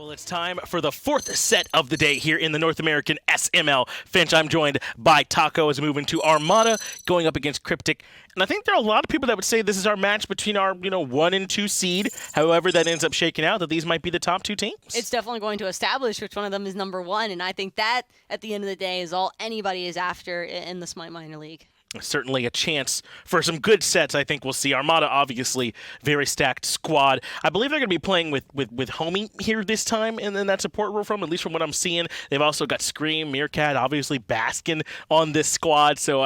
Well, it's time for the fourth set of the day here in the North American SML. Finch, I'm joined by Taco as we move into Armada, going up against Cryptik. And I think there are a lot of people that would say this is our match between our, 1 and 2 seed. However that ends up shaking out, that these might be the top 2 teams. It's definitely going to establish which one of them is number 1, and I think that, at the end of the day, is all anybody is after in the Smite Minor League. Certainly a chance for some good sets. I think we'll see. Armada, obviously, very stacked squad. I believe they're going to be playing with Homie here this time, and then that support role from, at least from what I'm seeing. They've also got Screammmmm, Meerkat, obviously Baskin on this squad. So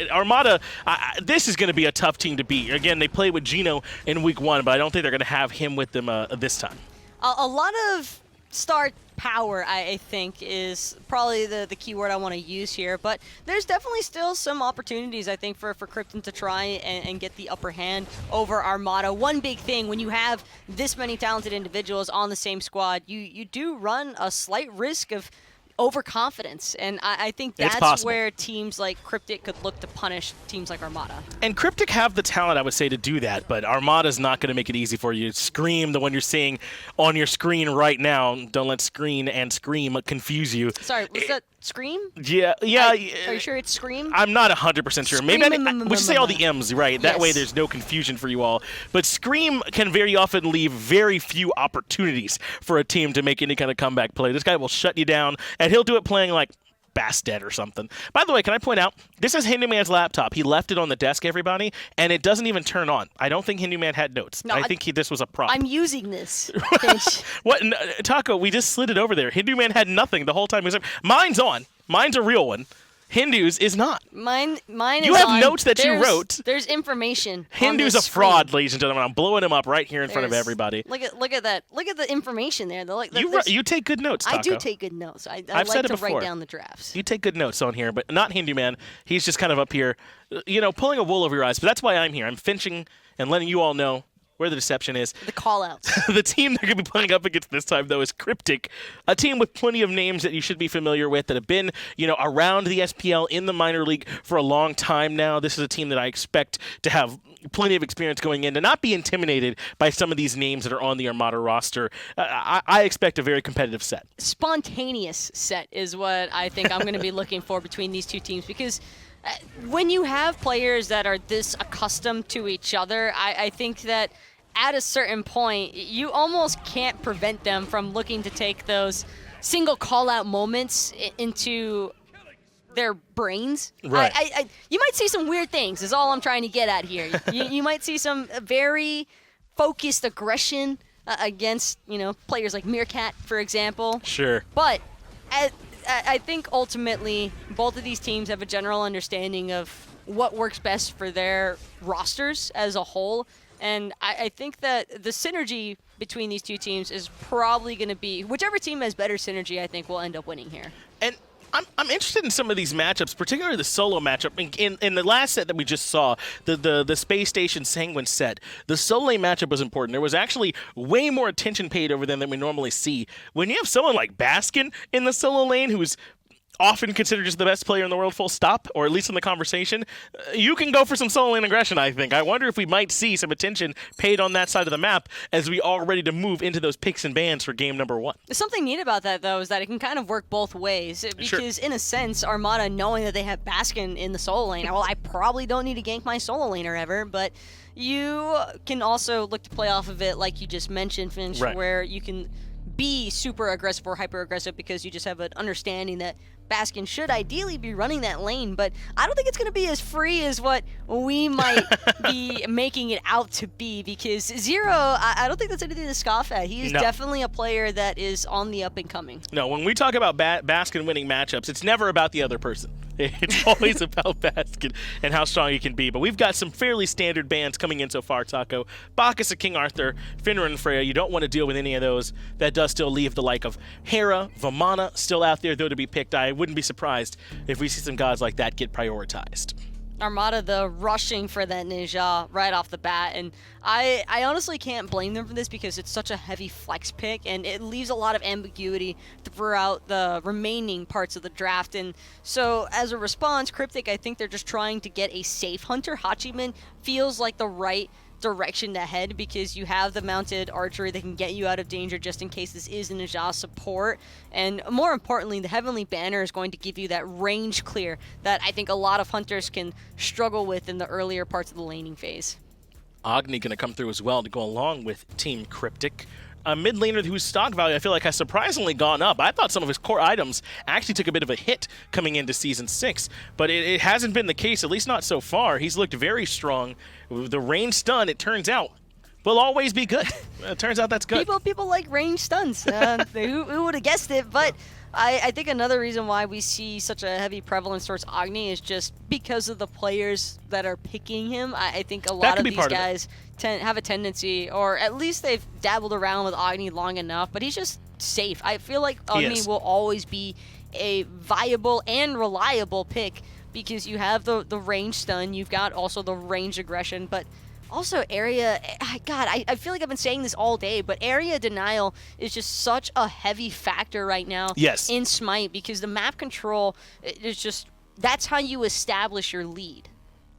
Armada, this is going to be a tough team to beat. Again, they played with Gino in week 1, but I don't think they're going to have him with them this time. A lot of star power, I think, is probably the key word I want to use here. But there's definitely still some opportunities, I think, for Cryptik to try and get the upper hand over Armada. One big thing, when you have this many talented individuals on the same squad, you do run a slight risk of overconfidence, and I think that's where teams like Cryptik could look to punish teams like Armada. And Cryptik have the talent, I would say, to do that, but Armada's not going to make it easy for you. Scream, the one you're seeing on your screen right now. Don't let screen and scream confuse you. Sorry, was that Scream? Yeah. Are you sure it's Scream? I'm not 100% sure. Maybe we should say all the M's, right? That way there's no confusion for you all. But Scream can very often leave very few opportunities for a team to make any kind of comeback play. This guy will shut you down, and he'll do it playing like Bastet or something. By the way, can I point out, this is Hinduman's laptop. He left it on the desk, everybody, and it doesn't even turn on. I don't think Hinduman had notes. No, I think this was a prop. I'm using this. What? No, Taco, we just slid it over there. Hinduman had nothing the whole time. Mine's on. Mine's a real one. Hindu's is not. Mine is on. You have notes that you wrote. There's information. Hindu's a fraud, ladies and gentlemen. I'm blowing him up right here in front of everybody. Look at that. Look at the information there. You take good notes, Taco. I do take good notes. I like to write down the drafts. You take good notes on here, but not Hinduman. He's just kind of up here, pulling a wool over your eyes. But that's why I'm here. I'm finching and letting you all know where the deception is. The call-outs. The team they're going to be playing up against this time, though, is Cryptik, a team with plenty of names that you should be familiar with that have been, around the SPL in the minor league for a long time now. This is a team that I expect to have plenty of experience going in, to not be intimidated by some of these names that are on the Armada roster. I expect a very competitive set. Spontaneous set is what I think I'm going to be looking for between these two teams, because when you have players that are this accustomed to each other, I think that at a certain point, you almost can't prevent them from looking to take those single call-out moments into their brains. Right. You might see some weird things, is all I'm trying to get at here. You might see some very focused aggression against, players like Meerkat, for example. Sure. But I think ultimately both of these teams have a general understanding of what works best for their rosters as a whole. And I think that the synergy between these two teams is probably going to be, whichever team has better synergy, I think will end up winning here. And I'm interested in some of these matchups, particularly the solo matchup. In the last set that we just saw, the Space Station Sanguine set, the solo lane matchup was important. There was actually way more attention paid over them than we normally see. When you have someone like Baskin in the solo lane, who's often considered just the best player in the world, full stop, or at least in the conversation, you can go for some solo lane aggression, I think. I wonder if we might see some attention paid on that side of the map as we are ready to move into those picks and bans for game number 1. Something neat about that, though, is that it can kind of work both ways. Because, in a sense, Armada, knowing that they have Baskin in the solo lane, well, I probably don't need to gank my solo laner ever, but you can also look to play off of it, like you just mentioned, Finch, where you can be super aggressive or hyper aggressive because you just have an understanding that Baskin should ideally be running that lane, but I don't think it's going to be as free as what we might be making it out to be, because Zearoe, I don't think that's anything to scoff at. He is definitely a player that is on the up and coming. No, when we talk about Baskin winning matchups, it's never about the other person. It's always about Baskin and how strong he can be. But we've got some fairly standard bans coming in so far, Taco. Bacchus of King Arthur, Finra and Freya. You don't want to deal with any of those. That does still leave the like of Hera, Vamana still out there, though, to be picked. I wouldn't be surprised if we see some gods like that get prioritized. Armada, the rushing for that ninja right off the bat, and I honestly can't blame them for this because it's such a heavy flex pick, and it leaves a lot of ambiguity throughout the remaining parts of the draft. And so as a response, Cryptik, I think they're just trying to get a safe hunter. Hachiman feels like the right direction to head, because you have the mounted archery that can get you out of danger just in case this is an Najah support. And more importantly, the Heavenly Banner is going to give you that range clear that I think a lot of hunters can struggle with in the earlier parts of the laning phase. Agni going to come through as well to go along with Team Cryptik. A mid laner whose stock value I feel like has surprisingly gone up. I thought some of his core items actually took a bit of a hit coming into Season 6, but it hasn't been the case, at least not so far. He's looked very strong. The range stun, it turns out, will always be good. It turns out that's good. People like range stuns. Who would have guessed it? But I think another reason why we see such a heavy prevalence towards Agni is just because of the players that are picking him. I think a lot of these guys have a tendency, or at least they've dabbled around with Agni long enough, but he's just safe. I feel like Agni will always be a viable and reliable pick because you have the range stun, you've got also the range aggression, but also area, God, I feel like I've been saying this all day, but area denial is just such a heavy factor right now in Smite, because the map control is just, that's how you establish your lead.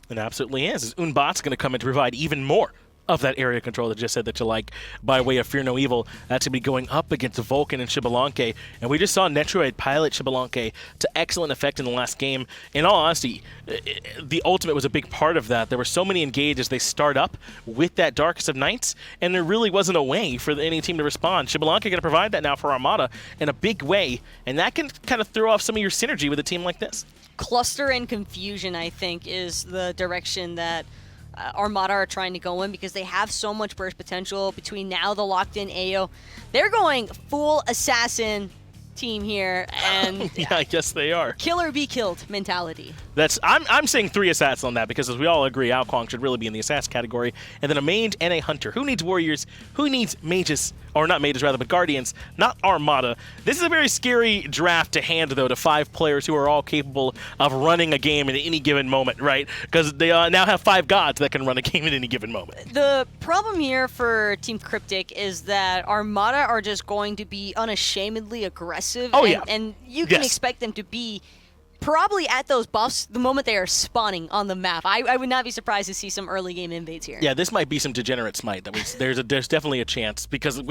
It absolutely is. Unbot's going to come in to provide even more of that area control that just said that you like by way of Fear No Evil. That's going to be going up against Vulcan and Xbalanque. And we just saw Netroid pilot Xbalanque to excellent effect in the last game. In all honesty, the ultimate was a big part of that. There were so many engages. They start up with that Darkest of Nights, and there really wasn't a way for any team to respond. Xbalanque going to provide that now for Armada in a big way, and that can kind of throw off some of your synergy with a team like this. Cluster and confusion, I think, is the direction that Armada are trying to go in, because they have so much burst potential between now the locked-in AO. They're going full assassin team here, and yeah, I guess they are. Kill or be killed mentality. I'm saying 3 assassins on that, because as we all agree, Kuang should really be in the assassin category, and then a mage and a hunter. Who needs warriors? Who needs mages? Or not mages, rather, but guardians, not Armada. This is a very scary draft to hand, though, to 5 players who are all capable of running a game at any given moment, right? Because they now have 5 gods that can run a game at any given moment. The problem here for Team Cryptik is that Armada are just going to be unashamedly aggressive. Oh, yeah. And you can expect them to be probably at those buffs the moment they are spawning on the map. I would not be surprised to see some early game invades here. Yeah, this might be some degenerate Smite. There's definitely a chance, because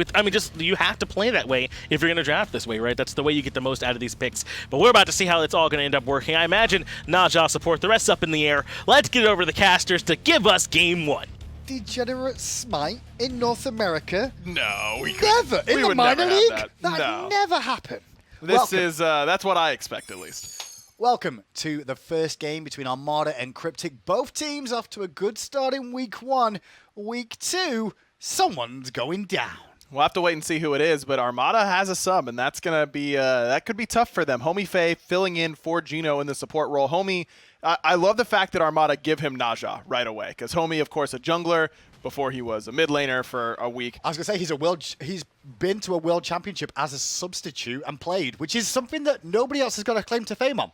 you have to play that way if you're going to draft this way, right? That's the way you get the most out of these picks. But we're about to see how it's all going to end up working. I imagine Najah support, the rest's up in the air. Let's get it over to the casters to give us game 1. Degenerate Smite in North America? No, we never. Couldn't. In the minor league? That never happen. This is that's what I expect, at least. Welcome to the first game between Armada and Cryptik. Both teams off to a good start in week 1. Week 2, someone's going down. We'll have to wait and see who it is, but Armada has a sub, and that's gonna be that could be tough for them. Homiefe filling in for Gino in the support role. Homie, I love the fact that Armada give him Najah right away, because Homie, of course, a jungler before he was a mid laner for a week. I was gonna say he's been to a world championship as a substitute and played, which is something that nobody else has got a claim to fame on.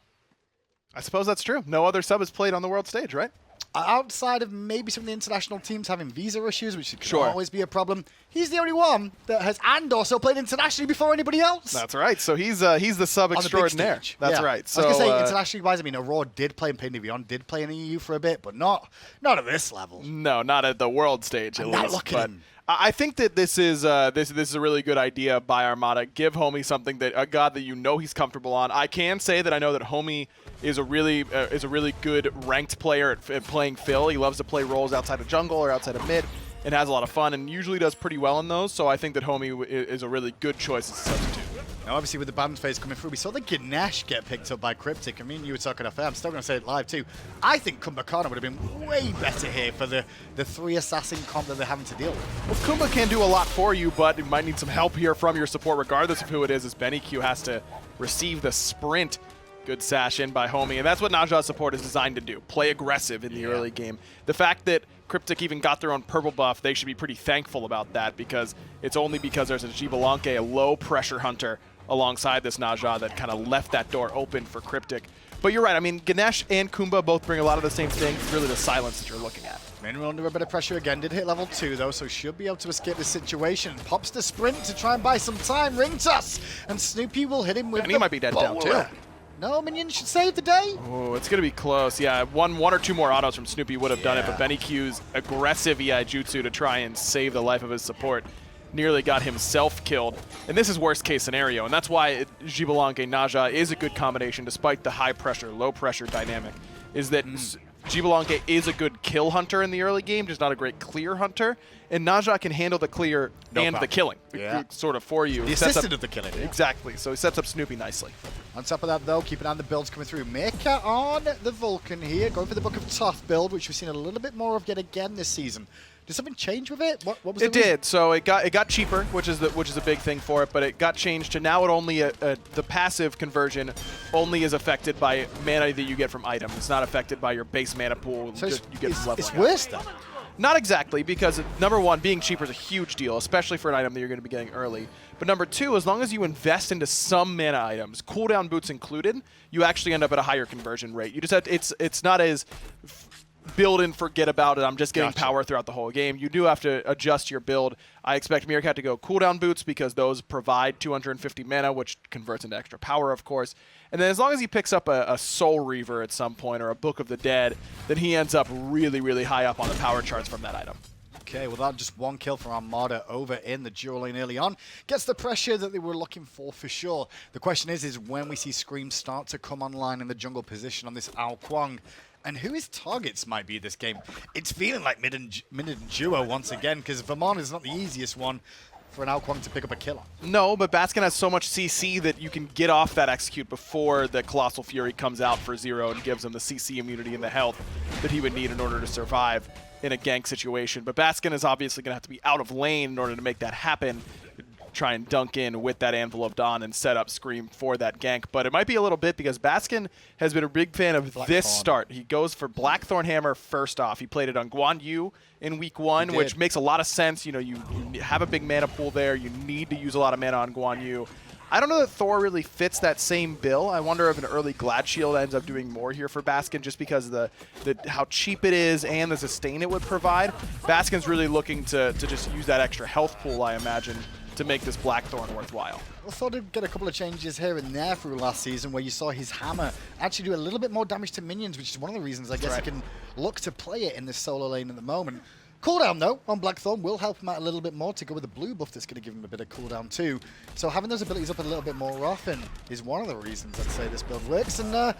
I suppose that's true. No other sub has played on the world stage, right? Outside of maybe some of the international teams having visa issues, which can always be a problem, he's the only one that has, and also played internationally before anybody else. That's right. So he's the sub extraordinaire. That's right. So I was going to say, internationally wise, I mean, Aurora did play in Pain Beyond, did play in the EU for a bit, but not at this level. No, not at the world stage, at least. Not looking at him. I think that this is a really good idea by Armada. Give Homie something a god that you know he's comfortable on. I can say that I know that Homie is a really good ranked player at playing Phil. He loves to play roles outside of jungle or outside of mid, and has a lot of fun, and usually does pretty well in those. So I think that Homie is a really good choice as a substitute. Now, obviously, with the band phase coming through, we saw the Ganesha get picked up by Cryptik. I mean, you were talking off air. I'm still going to say it live, too. I think Kumbhakana would have been way better here for the 3 assassin comp that they're having to deal with. Well, Kumbha can do a lot for you, but you might need some help here from your support, regardless of who it is, as BennyQ has to receive the sprint. Good sash in by Homie, and that's what Najah support is designed to do. Play aggressive in the early game. The fact that Cryptik even got their own purple buff, they should be pretty thankful about that, because it's only because there's a Xbalanque, a low-pressure hunter, alongside this Najah that kind of left that door open for Cryptik. But you're right, I mean, Ganesh and Kumbha both bring a lot of the same things. It's really the silence that you're looking at. Mineral under a bit of pressure again. Did hit level 2, though, so should be able to escape this situation. Pops the sprint to try and buy some time. Ring toss! And Snoopy will hit him with And he might be dead down, too. No, minions should save the day. Oh, it's going to be close. Yeah, one or two more autos from Snoopy would have done it, but BennyQ's aggressive EI Jutsu to try and save the life of his support nearly got himself killed. And this is worst case scenario, and that's why Xbalanque Naja is a good combination despite the high pressure, low pressure dynamic, is that Xbalanque is a good kill hunter in the early game, just not a great clear hunter. And Naja can handle the clear and the killing, sort of for you. The assistant of the killing. Exactly. So he sets up Snoopy nicely. On top of that, though, keep an eye on the builds coming through. Meerkat on the Vulcan here, going for the Book of Tough build, which we've seen a little bit more of yet again this season. Did something change with it? What was it? It did. So it got cheaper, which is a big thing for it. But it got changed to now it only the passive conversion only is affected by mana that you get from items. It's not affected by your base mana pool. So you get from leveling it's up. worse then. Not exactly, because number one, being cheaper is a huge deal, especially for an item that you're going to be getting early. But number two, as long as you invest into some mana items, cooldown boots included, you actually end up at a higher conversion rate. You just have to, it's not as build and forget about it. I'm just getting power throughout the whole game. You do have to adjust your build. I expect Meerkat to go cooldown boots because those provide 250 mana, which converts into extra power, of course. And then as long as he picks up a Soul Reaver at some point or a Book of the Dead, then he ends up really, really high up on the power charts from that item. Okay, well, that just one kill for Armada over in the dual lane early on. Gets the pressure that they were looking for sure. The question is when we see Scream start to come online in the jungle position on this Kuang, and who his targets might be this game. It's feeling like mid and duo once again, because Vamana is not the easiest one for an Kuang to pick up a kill on. No, but Baskin has so much CC that you can get off that execute before the Colossal Fury comes out for Zearoe and gives him the CC immunity and the health that he would need in order to survive in a gank situation. But Baskin is obviously going to have to be out of lane in order to make that happen. Try and dunk in with that Anvil of Dawn and set up Scream for that gank. But it might be a little bit because Baskin has been a big fan of this start. He goes for Blackthorn Hammer first off. He played it on Guan Yu in week 1, which makes a lot of sense. You know, you have a big mana pool there. You need to use a lot of mana on Guan Yu. I don't know that Thor really fits that same bill. I wonder if an early Glad Shield ends up doing more here for Baskin just because of how cheap it is and the sustain it would provide. Baskin's really looking to just use that extra health pool, I imagine, to make this Blackthorn worthwhile. I thought he'd get a couple of changes here and there through last season where you saw his hammer actually do a little bit more damage to minions, which is one of the reasons I guess he can look to play it in this solo lane at the moment. Cooldown, though, on Blackthorn will help him out a little bit more to go with the blue buff that's going to give him a bit of cooldown, too. So having those abilities up a little bit more often is one of the reasons I'd say this build works. And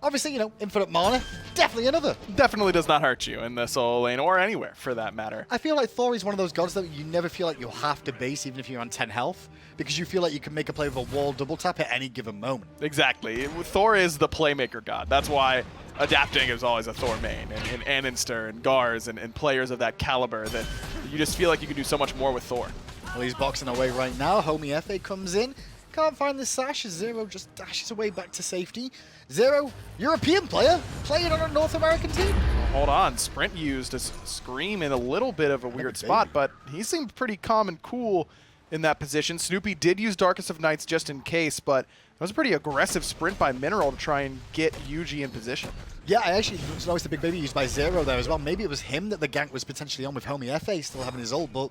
obviously, you know, infinite mana, definitely another. Definitely does not hurt you in the solo lane or anywhere, for that matter. I feel like Thor is one of those gods that you never feel like you have to base, even if you're on 10 health, because you feel like you can make a play with a wall double tap at any given moment. Exactly. Thor is the playmaker god. That's why adapting is always a Thor main, and Annenster and Gars and players of that caliber that you just feel like you can do so much more with Thor. Well, he's boxing away right now. Homiefe comes in. Can't find the sash as Zearoe just dashes away back to safety. Zearoe, European player, playing on a North American team. Hold on, Sprint used to Scream in a little bit of a weird spot, but he seemed pretty calm and cool in that position. Snoopy did use Darkest of Nights just in case, but it was a pretty aggressive sprint by Mineral to try and get Yuji in position. Yeah, I actually noticed the Big Baby used by Zearoe there as well. Maybe it was him that the gank was potentially on with Homiefe still having his ult, but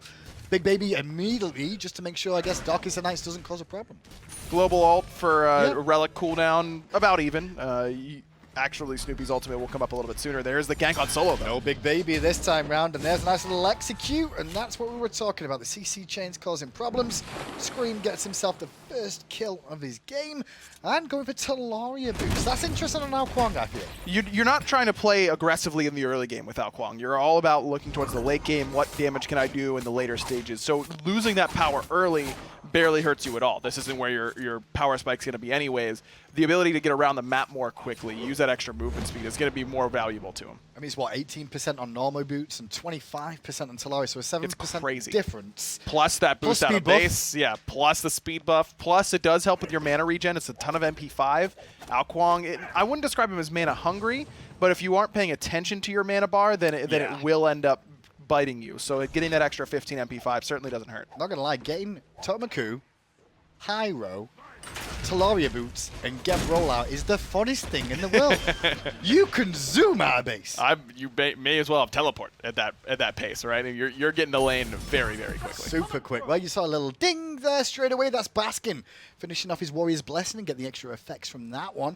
Big Baby immediately, just to make sure, I guess, Darkest of Nights doesn't cause a problem. Global ult for Relic cooldown, about even. Actually, Snoopy's ultimate will come up a little bit sooner. There's the gank on solo, though. No Big Baby this time round, and there's a nice little execute, and that's what we were talking about. The CC chains causing problems. Scream gets himself the first kill of his game, and going for Talaria boost. That's interesting on Kuang, I feel. You're not trying to play aggressively in the early game with Kuang. You're all about looking towards the late game. What damage can I do in the later stages? So losing that power early barely hurts you at all. This isn't where your power spike's going to be anyways. The ability to get around the map more quickly, use that extra movement speed, is going to be more valuable to him. I mean, it's what, 18% on normal boots and 25% on Talaria, so a 7% difference. Plus that boost out of base, plus the speed buff, plus it does help with your mana regen. It's a ton of MP5. Kuang, I wouldn't describe him as mana hungry, but if you aren't paying attention to your mana bar, then it will end up biting you. So getting that extra 15 MP5 certainly doesn't hurt. Not gonna lie, getting Tomaku, Hi-Rez, Talaria boots, and Geb rollout is the funnest thing in the world. You can zoom out of base. You may as well have teleport at that pace, right? You're getting the lane very, very quickly. Super quick. Well, you saw a little ding there straight away. That's Baskin finishing off his Warrior's Blessing and get the extra effects from that one.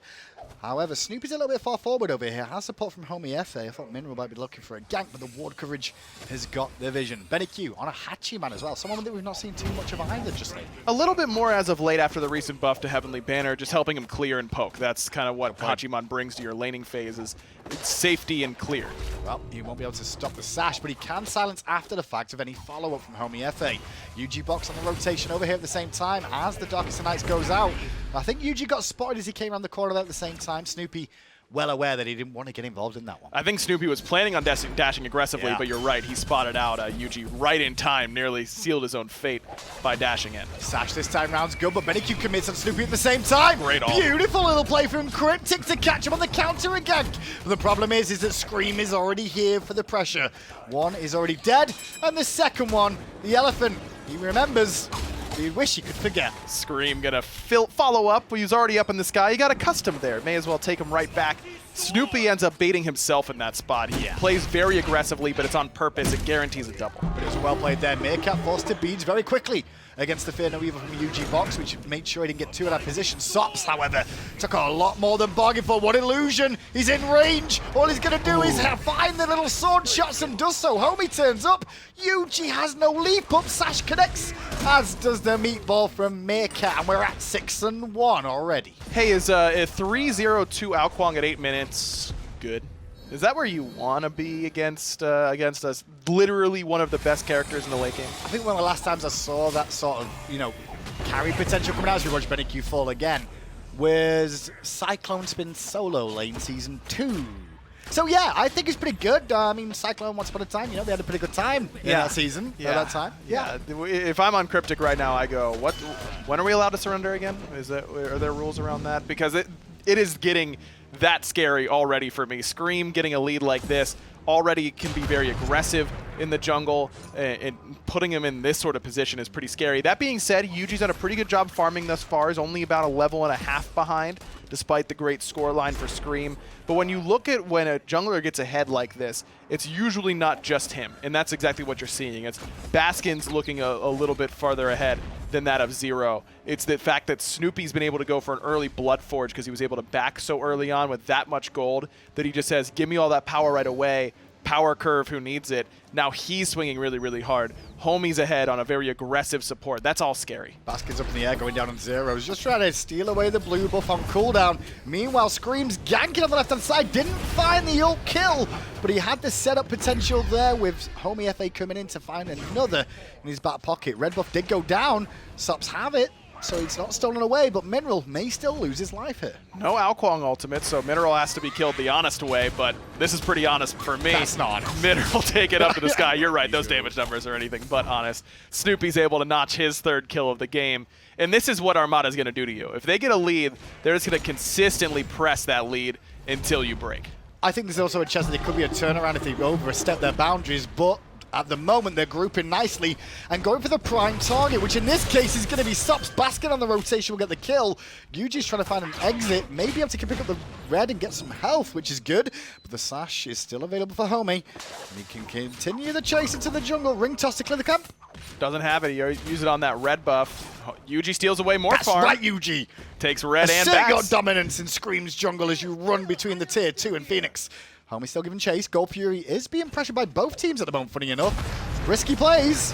However, Snoopy's a little bit far forward over here. Has support from Homiefe. I thought Mineral might be looking for a gank, but the ward coverage has got the vision. BennyQ on a Hachiman as well. Someone that we've not seen too much of either just lately. A little bit more as of late after the recent buff to Heavenly Banner, just helping him clear and poke. That's kind of what Hachiman brings to your laning phase, is safety and clear. Well, he won't be able to stop the sash, but he can silence after the fact of any follow-up from Homiefe. yujibox on the rotation over here at the same time as the Darkest of Nights goes out. I think Yuji got spotted as he came around the corner there at the same time. Snoopy well aware that he didn't want to get involved in that one. I think Snoopy was planning on dashing aggressively, but you're right. He spotted out Yuji right in time, nearly sealed his own fate by dashing in. Sash this time round's good, but BennyQ commits on Snoopy at the same time. Great ult. Beautiful little play from Cryptik to catch him on the counter again. But the problem is that Scream is already here for the pressure. One is already dead, and the second one, the elephant, he remembers. You wish you could forget. Scream gonna follow up. He's already up in the sky. He got accustomed there. May as well take him right back. Snoopy ends up baiting himself in that spot. He plays very aggressively, but it's on purpose. It guarantees a double. But it was well played there. Meerkat forced to beads very quickly against the Fear No Evil from yujibox, which made sure he didn't get too in that position. Sops, however, took a lot more than bargain for. What illusion! He's in range. All he's going to do is find the little sword shots and does so. Homie turns up. Yuji has no leap up. Sash connects, as does the meatball from Meerkat, and we're at 6-1 already. Hey, is a 3-0-2 Kuang at 8 minutes good? Is that where you want to be against us? Literally one of the best characters in the late game. I think one of the last times I saw that sort of, carry potential coming out as we watch BennyQ fall again was Cyclone Spin Solo Lane Season 2. So yeah, I think it's pretty good. I mean, Cyclone once upon a time, they had a pretty good time in that season at that time. Yeah. If I'm on Cryptik right now, I go, when are we allowed to surrender again? Are there rules around that? Because it is getting that scary already for me. Scream getting a lead like this already can be very aggressive in the jungle, and putting him in this sort of position is pretty scary. That being said, Yuji's done a pretty good job farming thus far. He's only about a level and a half behind, despite the great score line for Scream. But when you look at when a jungler gets ahead like this, it's usually not just him, and that's exactly what you're seeing. It's Baskin's looking a little bit farther ahead than that of Zearoe. It's the fact that Snoopy's been able to go for an early Blood Forge because he was able to back so early on with that much gold that he just says, give me all that power right away. Power curve, who needs it? Now he's swinging really, really hard. Homie's ahead on a very aggressive support. That's all scary. Baskin's up in the air going down on Zearoe. He's just trying to steal away the blue buff on cooldown. Meanwhile, Scream's ganking on the left-hand side. Didn't find the ult kill, but he had the setup potential there with Homiefe coming in to find another in his back pocket. Red buff did go down. Sops have it, so it's not stolen away, but Mineral may still lose his life here. No Kuang ultimate, so Mineral has to be killed the honest way, but this is pretty honest for me. That's not honest. Mineral take it up to the sky. You're right, those damage numbers are anything but honest. Snoopy's able to notch his third kill of the game, and this is what Armada's going to do to you. If they get a lead, they're just going to consistently press that lead until you break. I think there's also a chance that it could be a turnaround if they overstep their boundaries, but at the moment, they're grouping nicely and going for the prime target, which in this case is going to be Sops. Baskin on the rotation will get the kill. Yuji's trying to find an exit, maybe able to pick up the red and get some health, which is good. But the sash is still available for Homie. And he can continue the chase into the jungle. Ring toss to clear the camp. Doesn't have it. He used it on that red buff. Yuji steals away more farm. That's right, Yuji. Takes red and Batz. Batz. Dominance in Scream's jungle as you run between the tier 2 and Phoenix. Homie still giving chase. Gold Fury is being pressured by both teams at the moment, funny enough. Risky plays.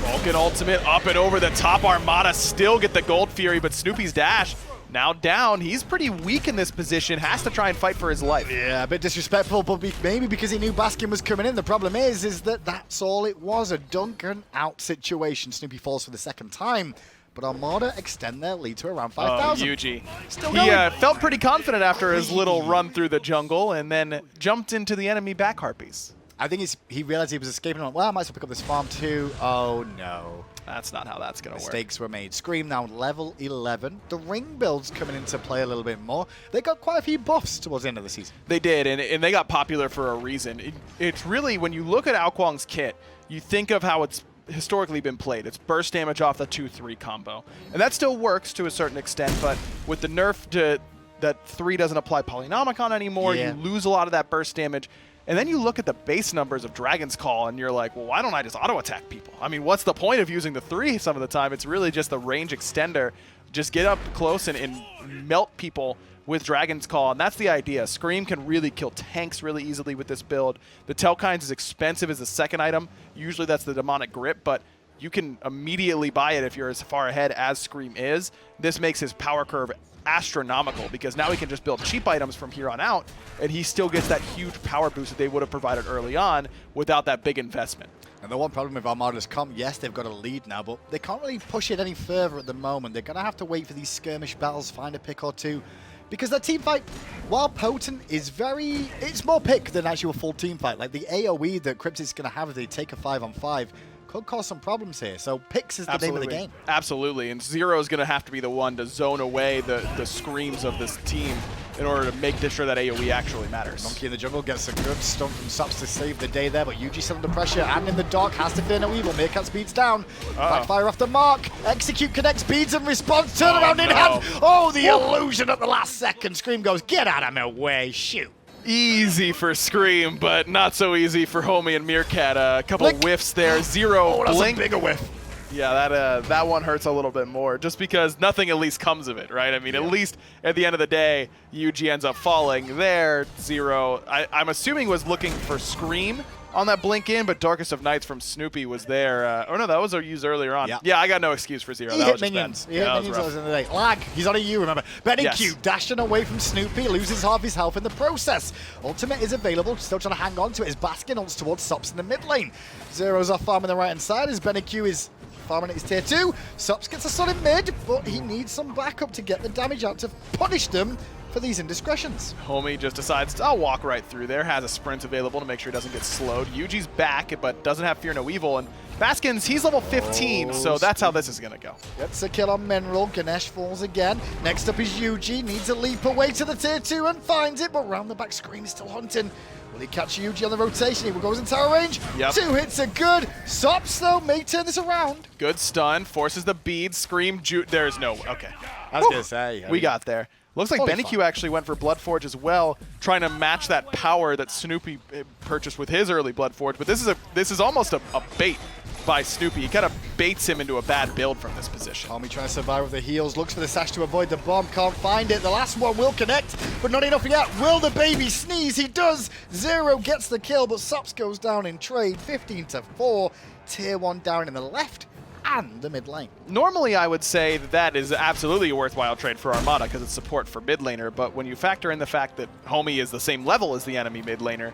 Vulcan ultimate up and over the top. Armada still get the Gold Fury, but Snoopy's dash now down. He's pretty weak in this position. Has to try and fight for his life. Yeah, a bit disrespectful, but maybe because he knew Baskin was coming in. The problem is that that's all it was, a Duncan out situation. Snoopy falls for the second time. But Armada extend their lead to around 5,000. Yuji. Still He going. felt pretty confident after his little run through the jungle and then jumped into the enemy back harpies. I think he realized he was escaping. Well, I might as well pick up this farm too. Oh, no. That's not how that's going to work. Mistakes were made. Scream now level 11. The ring build's coming into play a little bit more. They got quite a few buffs towards the end of the season. They did, and they got popular for a reason. It's really, when you look at Kuang's kit, you think of how it's historically been played. It's burst damage off the 2-3 combo. And that still works to a certain extent, but with the nerf to that 3 doesn't apply Polynomicon anymore, you lose a lot of that burst damage. And then you look at the base numbers of Dragon's Call, and you're like, well, why don't I just auto-attack people? I mean, what's the point of using the 3 some of the time? It's really just the range extender. Just get up close and melt people with Dragon's Call, and that's the idea. Scream can really kill tanks really easily with this build. The Telkines is expensive as the second item. Usually that's the Demonic Grip, but you can immediately buy it if you're as far ahead as Scream is. This makes his power curve astronomical because now he can just build cheap items from here on out, and he still gets that huge power boost that they would have provided early on without that big investment. And the one problem with Armada's comp, yes, they've got a lead now, but they can't really push it any further at the moment. They're going to have to wait for these skirmish battles, find a pick or two, because that team fight, while potent, is it's more pick than actually a full team fight. Like the AoE that Cryptik's going to have if they take a 5-on-5 could cause some problems here. So picks is the name of the game. Absolutely, and Zearoe is going to have to be the one to zone away the screams of this team in order to make sure that AoE actually matters. Monkey in the jungle gets a good stun from sops to save the day there, but Yuji still under pressure and in the dark, has to fear no evil. Meerkat speeds down. Backfire off the mark. Execute connects, speeds and response. Turn around in hand. Oh, the illusion at the last second. Scream goes, get out of my way, shoot. Easy for Scream, but not so easy for Homie and Meerkat. A couple Blink. Whiffs there. Zearoe, That's blink. a bigger whiff. Yeah, that one hurts a little bit more, just because nothing at least comes of it, right? I mean, at least at the end of the day, Yuji ends up falling there. Zearoe, I'm assuming, was looking for Scream on that blink in, but Darkest of Nights from Snoopy was there. Oh no, that was used earlier on. Yeah, I got no excuse for Zearoe. He That hit was just minions. bad. He hit Yeah, minions that at was the rough. end of the day. Lag, he's on a U, remember. BennyQ Yes. dashing away from Snoopy, loses half his health in the process. Ultimate is available, still trying to hang on to it as Baskin ults towards Sops in the mid lane. Zero's off farming the right hand side as BennyQ is farming at his tier 2. Sops gets a solid mid, but he needs some backup to get the damage out to punish them for these indiscretions. Homie just decides, I'll walk right through there, has a sprint available to make sure he doesn't get slowed. Yuji's back, but doesn't have Fear No Evil, and Baskin's, he's level 15, so that's how this is going to go. Gets a kill on Mineral, Ganesh falls again. Next up is Yuji, needs a leap away to the tier 2 and finds it, but round the back Scream is still hunting. Will he catch Yuji on the rotation? He goes in tower range. Yep. 2 hits are good. Sops, though, may turn this around. Good stun, forces the bead, Scream, there's no, okay. I was going to say. We got there. Looks like BennyQ actually went for Bloodforge as well, trying to match that power that Snoopy purchased with his early Bloodforge. But this is almost a bait by Snoopy. He kind of baits him into a bad build from this position. Homie trying to survive with the heals, looks for the sash to avoid the bomb, can't find it. The last one will connect, but not enough yet. Will the baby sneeze? He does. Zearoe gets the kill, but Sops goes down in trade. 15-4. Tier 1 down in the left and the mid lane. Normally, I would say that is absolutely a worthwhile trade for Armada because it's support for mid laner, but when you factor in the fact that Homie is the same level as the enemy mid laner,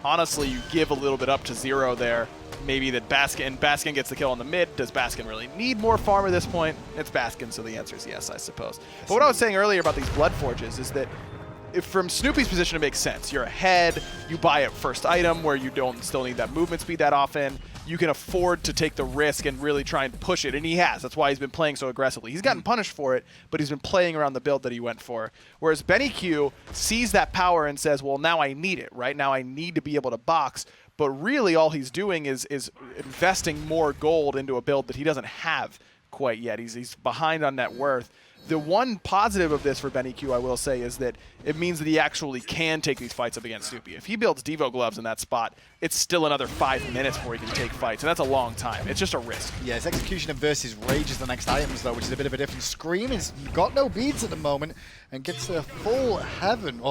honestly, you give a little bit up to Zearoe there. Maybe that Baskin gets the kill on the mid. Does Baskin really need more farm at this point? It's Baskin, so the answer is yes, I suppose. But what I was saying earlier about these Blood Forges is that if from Snoopy's position, it makes sense. You're ahead, you buy a first item where you don't still need that movement speed that often. You can afford to take the risk and really try and push it, and he has. That's why he's been playing so aggressively. He's gotten punished for it, but he's been playing around the build that he went for. Whereas BennyQ sees that power and says, well, now I need it, right? Now I need to be able to box. But really all he's doing is investing more gold into a build that he doesn't have quite yet. He's behind on net worth. The one positive of this for BennyQ, I will say, is that it means that he actually can take these fights up against Snoopy. If he builds Devo gloves in that spot, it's still another 5 minutes before he can take fights, and that's a long time. It's just a risk. Yeah, his Executioner versus Rage is the next items, though, which is a bit of a different Scream. He's got no beads at the moment and gets a full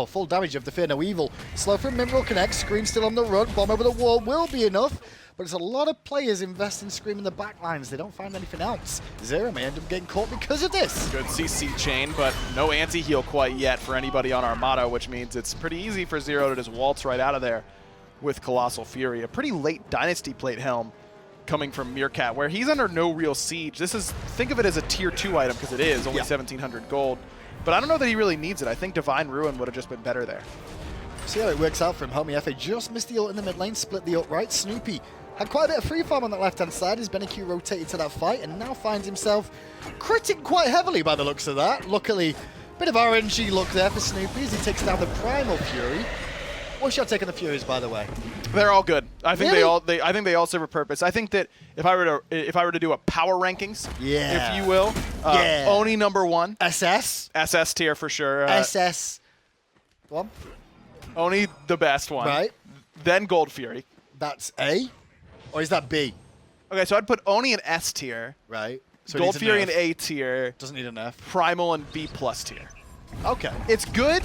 full damage of the Fear No Evil. Slow from Mineral connects, Scream still on the run, bomb over the wall will be enough. But it's a lot of players invest in Scream in the backlines. They don't find anything else. Zearoe may end up getting caught because of this. Good CC chain, but no anti-heal quite yet for anybody on Armada, which means it's pretty easy for Zearoe to just waltz right out of there with Colossal Fury. A pretty late Dynasty Plate Helm coming from Meerkat, where he's under no real siege. Think of it as a tier 2 item, because it is only 1,700 gold. But I don't know that he really needs it. I think Divine Ruin would have just been better there. See how it works out for him. Homiefe just missed the ult in the mid lane, split the ult right. Snoopy had quite a bit of free farm on that left-hand side as BennyQ rotated to that fight and now finds himself critting quite heavily by the looks of that. Luckily, bit of RNG look there for Snoopy as he takes down the Primal Fury. What's your take on the Furies, by the way? They're all good. I think Really? I think they all serve a purpose. I think that if I were to do a power rankings, if you will, Oni #1, SS SS tier for sure. SS. Go on. Oni the best one. Right. Then Gold Fury. That's A? Or is that B? Okay, so I'd put Oni in S tier. Right. So Gold Fury in A tier. Doesn't need an F. Primal in B+ tier. Okay. It's good.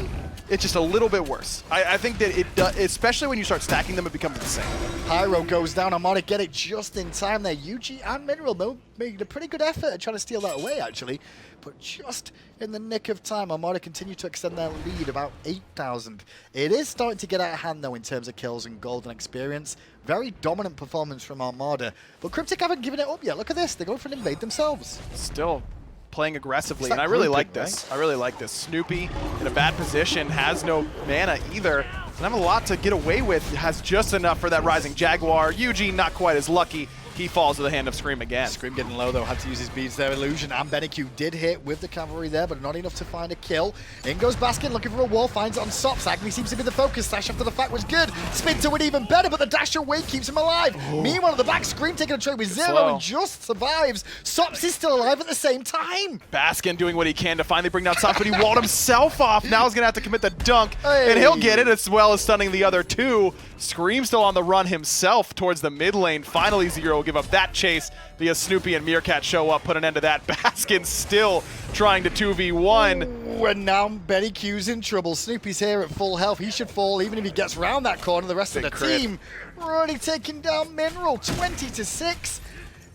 It's just a little bit worse. I think that it does, especially when you start stacking them, it becomes insane. Pyro goes down. Armada get it just in time there. Yuji and Mineral made a pretty good effort at trying to steal that away, actually. But just in the nick of time, Armada continue to extend their lead about 8,000. It is starting to get out of hand, though, in terms of kills and gold and experience. Very dominant performance from Armada. But Cryptik haven't given it up yet. Look at this. They're going for an invade themselves. Still playing aggressively, It's and that I really grouping, like this. right? I really like this. Snoopy in a bad position, has no mana either. Doesn't have a lot to get away with, has just enough for that Rising Jaguar. Yuji not quite as lucky. He falls to the hand of Scream again. Scream getting low, though, had to use his beads there. Illusion and BennyQ did hit with the cavalry there, but not enough to find a kill. In goes Baskin, looking for a wall, finds it on Sops. Agni seems to be the focus. Dash after the fact was good. Spin to win even better, but the dash away keeps him alive. Ooh. Meanwhile, at the back, Scream taking a trade with Zearoe slow. and just survives. Sops is still alive at the same time. Baskin doing what he can to finally bring down Sops, but he walled himself off. Now he's going to have to commit the dunk, Hey. and he'll get it as well as stunning the other two. Scream still on the run himself towards the mid lane. Finally, Zearoe will give up that chase because Snoopy and Meerkat show up, put an end to that. Baskin still trying to 2v1. Ooh, and now BennyQ's in trouble. Snoopy's here at full health. He should fall even if he gets round that corner. The rest Big of the crit. team already taking down Mineral, 20-6.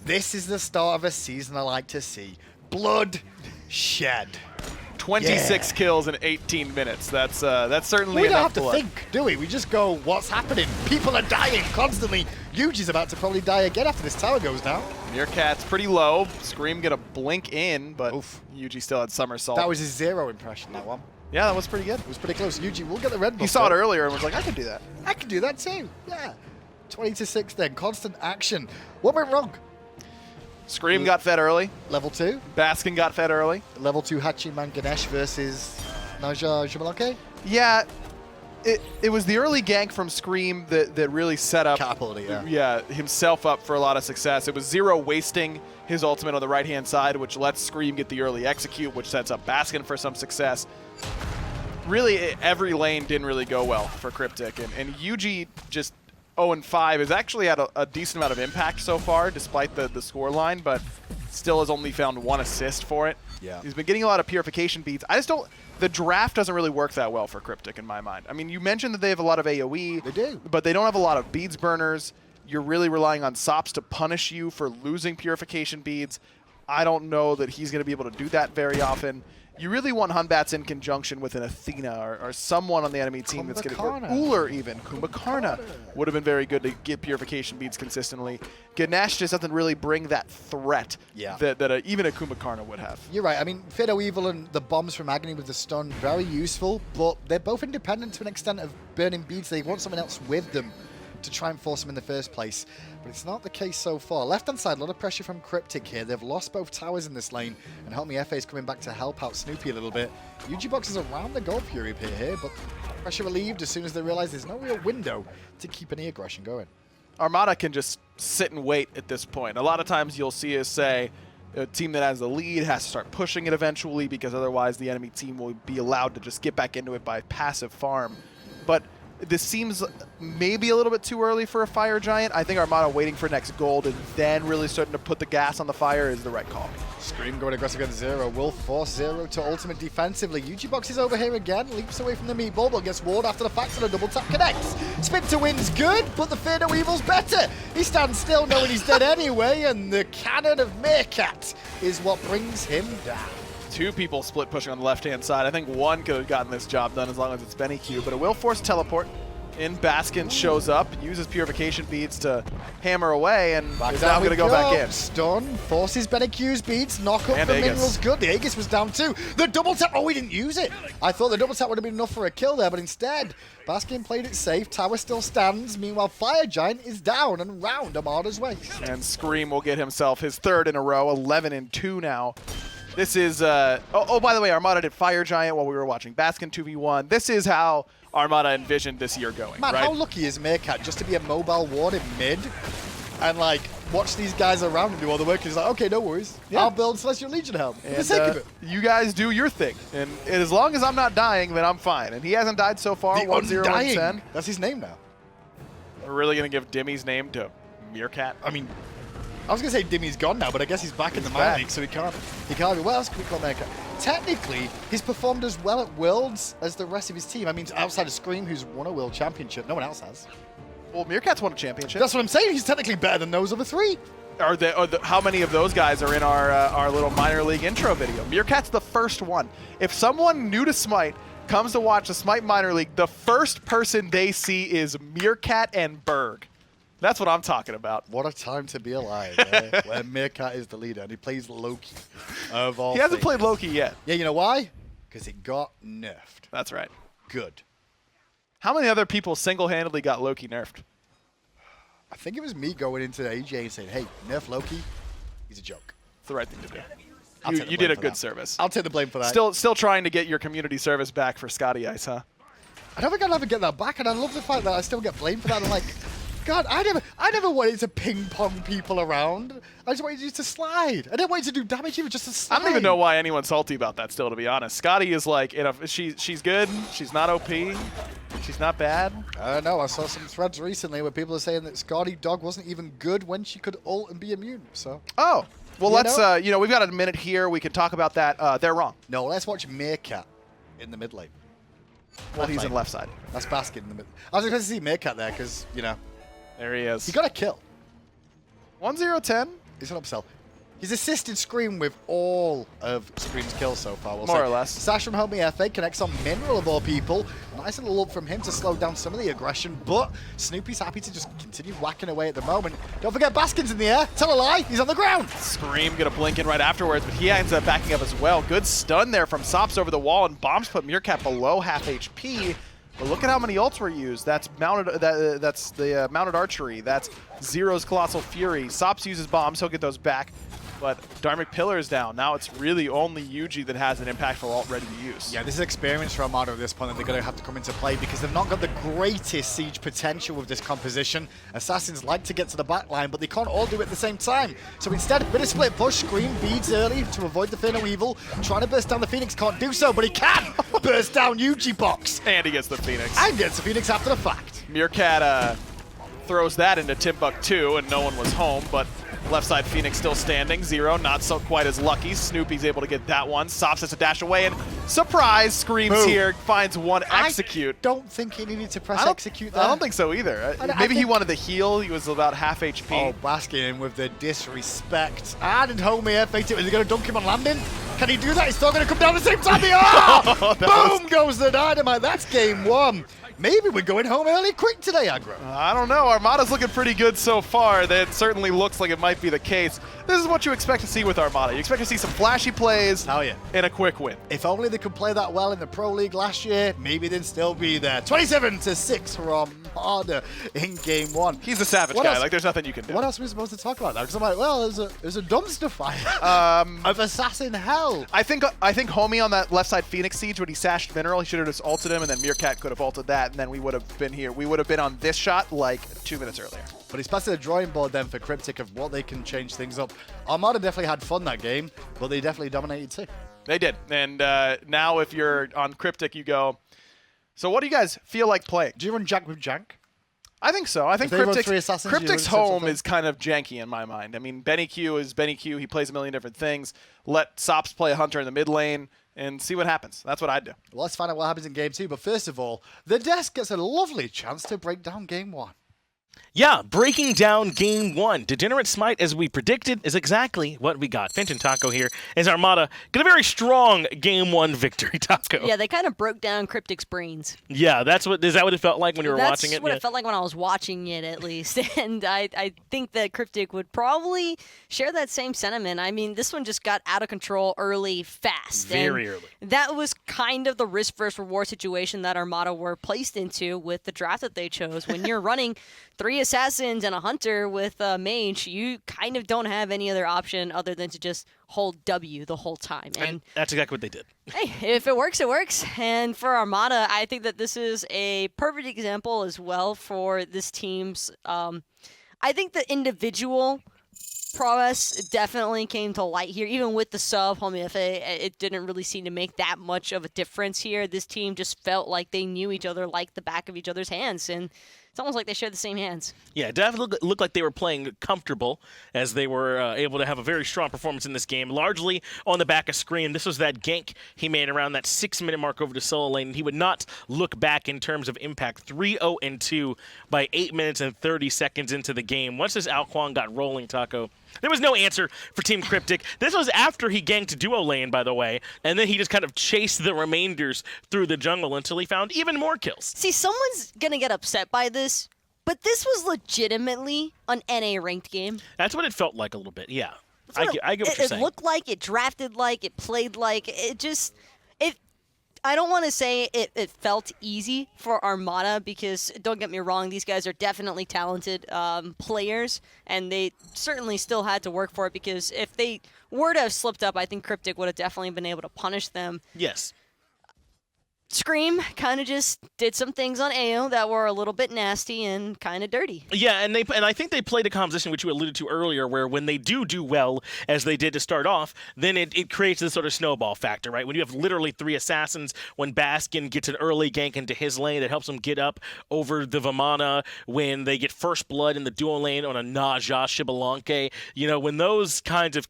This is the start of a season I like to see. Blood shed. 26 kills in 18 minutes. That's certainly We don't enough have to blood. think, do we? We just go, what's happening? People are dying constantly. Yuji's about to probably die again after this tower goes down. Meerkat's pretty low. Scream gonna blink in, but Oof. Yuji still had somersault. That was his Zearoe impression, that one. yeah, that was pretty good. It was pretty close. Yuji will get the red buff. He saw it though. earlier and was like, I can do that. I can do that too. Yeah. 20-6 then. Constant action. What went wrong? Scream got fed early. Level 2. Baskin got fed early. Level 2 Hachiman Ganesha versus Xbalanque. Yeah, it was the early gank from Scream that really set up Catapulted, yeah. himself up for a lot of success. It was Zearoe wasting his ultimate on the right-hand side, which lets Scream get the early execute, which sets up Baskin for some success. Really, every lane didn't really go well for Cryptik, and Yuji just 0-5 has actually had a decent amount of impact so far, despite the score line, but still has only found 1 assist for it. Yeah. He's been getting a lot of purification beads. I just don't... The draft doesn't really work that well for Cryptik in my mind. I mean, you mentioned that they have a lot of AoE. They do. But they don't have a lot of beads burners. You're really relying on Sops to punish you for losing purification beads. I don't know that he's going to be able to do that very often. You really want Hunbats in conjunction with an Athena or someone on the enemy team that's going to... Kumbhakarna. Uller even. Kumbhakarna would have been very good to get purification beads consistently. Ganesh just doesn't really bring that threat that even a Kumbhakarna would have. You're right. I mean, Fiddle Evil and the bombs from Agni with the stun, very useful, but they're both independent to an extent of burning beads. They want someone else with them to try and force them in the first place. But it's not the case so far. Left-hand side, a lot of pressure from Cryptik here. They've lost both towers in this lane, and Homiefe is coming back to help out Snoopy a little bit. yujibox is around the Gold Fury pit here, but pressure relieved as soon as they realize there's no real window to keep any aggression going. Armada can just sit and wait at this point. A lot of times you'll see us say a team that has the lead has to start pushing it eventually because otherwise the enemy team will be allowed to just get back into it by passive farm. But this seems maybe a little bit too early for a Fire Giant. I think Armada waiting for next gold and then really starting to put the gas on the fire is the right call. Scream going aggressive against Zearoe will force Zearoe to ultimate defensively. yujibox is over here again, leaps away from the meatball, but gets ward after the fact and a double tap connects. Spin to win's good, but the Fear Evil's better. He stands still knowing he's dead anyway, and the cannon of Meerkat is what brings him down. 2 people split pushing on the left-hand side. I think 1 could have gotten this job done as long as it's BennyQ, but it will force teleport. In Baskin shows up, uses purification beads to hammer away, and is now going to go back in. Stun, forces BennyQ's beads, knock up And the Aegis. Mineral's good. The Aegis was down too. The double tap, oh, he didn't use it. I thought the double tap would have been enough for a kill there, but instead, Baskin played it safe. Tower still stands. Meanwhile, Fire Giant is down and round Armada's way. And Scream will get himself his 3rd in a row, 11-2 now. This is, oh, by the way, Armada did Fire Giant while we were watching Baskin 2v1. This is how Armada envisioned this year going, Man, right? how lucky is Meerkat just to be a mobile ward in mid and, like, watch these guys around and do all the work. He's like, okay, no worries. Yeah. I'll build Celestial Legion helm for the And, sake of it. you guys do your thing. And as long as I'm not dying, then I'm fine. And he hasn't died so far. The 1-0 and Undying. 10. That's his name now. We're really going to give Dimmy's name to Meerkat? I mean, I was going to say Dimmy's gone now, but I guess he's back in the minor league, so he can't be. What else can we call Meerkat? Technically, he's performed as well at Worlds as the rest of his team. I mean, outside of Scream, who's won a World Championship, no one else has. Well, Meerkat's won a championship. That's what I'm saying. He's technically better than those other three. How many of those guys are in our little minor league intro video? Meerkat's the first one. If someone new to Smite comes to watch the Smite minor league, the first person they see is Meerkat and Berg. That's what I'm talking about. What a time to be alive, where Meerkat is the leader and he plays Loki of all He hasn't things. played Loki yet. Yeah, you know why? Because it got nerfed. That's right. Good. How many other people single-handedly got Loki nerfed? I think it was me going into AJ and saying, hey, nerf Loki, he's a joke. It's the right thing to do. I'll take the You blame did a for good that. service. I'll take the blame for that. Still trying to get your community service back for Scotty Ice, huh? I don't think I'll ever get that back, and I love the fact that I still get blamed for that. I'm like, God, I never wanted to ping pong people around. I just wanted you to slide. I didn't want you to do damage, even just to slide. I don't even know why anyone's salty about that still, to be honest. Scotty is like, she's good, she's not OP, she's not bad. I don't know. I saw some threads recently where people are saying that Scotty Dog wasn't even good when she could ult and be immune. So. Oh, well, You let's, know? we've got a minute here. We can talk about that. They're wrong. No, let's watch Meerkat in the mid lane. Well, he's lane. in left side. That's Baskin in the mid. I was expecting to see Meerkat there because, you know, There he is. he got a kill. 1-0-10. He's an upsell. He's assisted Scream with all of Scream's kills so far. We'll More say. or less. Sash from Homiefe connects on Mineral of all people. Nice little ult from him to slow down some of the aggression, but Snoopy's happy to just continue whacking away at the moment. Don't forget Baskin's in the air. Tell a lie, he's on the ground. Scream gonna blink in right afterwards, but he ends up backing up as well. Good stun there from Sops over the wall, and bombs put Meerkat below half HP. But look at how many ults were used. That's mounted. That's the mounted archery. That's Zearoe's Colossal Fury. Sops uses bombs. He'll get those back. But Dharmic Pillar is down. Now it's really only Yuji that has an impactful ult ready to use. Yeah, this is experience for Armada at this point that they're going to have to come into play because they've not got the greatest siege potential with this composition. Assassins like to get to the back line, but they can't all do it at the same time. So instead, with a split push, Scream beads early to avoid the Fear No Evil. Trying to burst down the Phoenix, can't do so, but he can burst down yujibox. And he gets the Phoenix. And gets the Phoenix after the fact. Meerkat throws that into Timbuk2, and no one was home, but left side Phoenix still standing. Zearoe not so quite as lucky. Snoopy's able to get that one. Sops has to dash away, and surprise, Screams Boom. here, finds one execute. I don't think he needed to press I don't- execute there. I don't think so either. I Maybe he think- wanted the heal. He was about half HP. Oh, Baskin with the disrespect. And Homiefe, is he going to dunk him on landing? Can he do that? He's still going to come down at the same time. Oh, Boom goes the dynamite. That's game one. Maybe we're going home early quick today, Aggro. I don't know. Armada's looking pretty good so far. That certainly looks like it might be the case. This is what you expect to see with Armada. You expect to see some flashy plays Oh, yeah. and a quick win. If only they could play that well in the Pro League last year, maybe they'd still be there. 27-6 for Armada in game one. He's a savage What guy. else? Like, there's nothing you can do. What else are we supposed to talk about now? Because I'm like, well, there's a dumpster fire of assassin hell. I think Homie on that left side Phoenix siege when he sashed Mineral, he should have just ulted him, and then Meerkat could have ulted that, and then we would have been here. We would have been on this shot like 2 minutes earlier. But it's back to the drawing board then for Cryptik of what they can change things up. Armada definitely had fun that game, but they definitely dominated too. They did. And now if you're on Cryptik, you go, so what do you guys feel like playing? Do you run Jank with Jank? I think so. I think If they run three assassins, you run Cryptik's the same sort of home thing? is kind of janky in my mind. I mean, BennyQ is BennyQ. He plays a million different things. Let Sops play a Hunter in the mid lane and see what happens. That's what I'd do. Well, let's find out what happens in game two. But first of all, the desk gets a lovely chance to break down game one. Yeah, breaking down game one. Degenerate Smite, as we predicted, is exactly what we got. Finch and Taco here as Armada get a very strong game one victory, Taco. Yeah, they kind of broke down Cryptik's brains. Yeah, is that what it felt like when you were watching it? That's what Yeah. it felt like when I was watching it, at least. And I think that Cryptik would probably share that same sentiment. I mean, this one just got out of control early, fast. Very and early. That was kind of the risk versus reward situation that Armada were placed into with the draft that they chose. When you're running 3 assassins and a hunter with a mage, you kind of don't have any other option other than to just hold W the whole time. And that's exactly what they did. Hey, if it works, it works. And for Armada, I think that this is a perfect example as well for this team's. I think the individual prowess definitely came to light here. Even with the sub, Homiefe, it didn't really seem to make that much of a difference here. This team just felt like they knew each other like the back of each other's hands, and it's almost like they shared the same hands. Yeah, it definitely looked like they were playing comfortable as they were able to have a very strong performance in this game, largely on the back of Scream. This was that gank he made around that 6-minute mark over to solo lane, and he would not look back in terms of impact. 3-0-2 by 8 minutes and 30 seconds into the game. Once this Kuang got rolling, Taco, there was no answer for Team Cryptik. This was after he ganked duo lane, by the way, and then he just kind of chased the remainders through the jungle until he found even more kills. See, someone's going to get upset by this, but this was legitimately an NA ranked game. That's what it felt like a little bit, yeah. I get what you're saying. It looked like, it drafted like, it played like, I don't want to say it felt easy for Armada because, don't get me wrong, these guys are definitely talented players, and they certainly still had to work for it because if they were to have slipped up, I think Cryptik would have definitely been able to punish them. Yes. Scream kind of just did some things on AO that were a little bit nasty and kind of dirty. Yeah, and I think they played a composition which you alluded to earlier, where when they do well, as they did to start off, then it creates this sort of snowball factor, right? When you have literally 3 assassins, when Baskin gets an early gank into his lane that helps him get up over the Vamana, when they get first blood in the duo lane on a Xbalanque, when those kinds of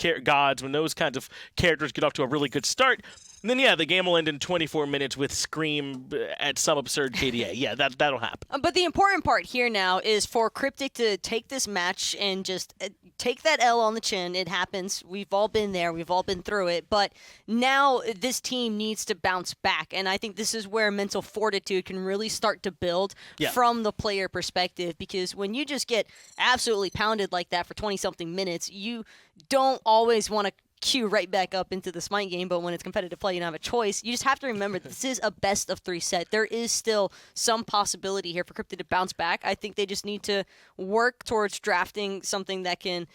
when those kinds of characters get off to a really good start, and then, yeah, the game will end in 24 minutes with Scream at some absurd KDA. Yeah, that'll happen. But the important part here now is for Cryptik to take this match and just take that L on the chin. It happens. We've all been there. We've all been through it. But now this team needs to bounce back. And I think this is where mental fortitude can really start to build from the player perspective. Because when you just get absolutely pounded like that for 20-something minutes, you don't always want to queue right back up into the Smite game, but when it's competitive play, you don't have a choice. You just have to remember this is a best-of-3 set. There is still some possibility here for Cryptik to bounce back. I think they just need to work towards drafting something that can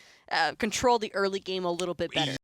control the early game a little bit better.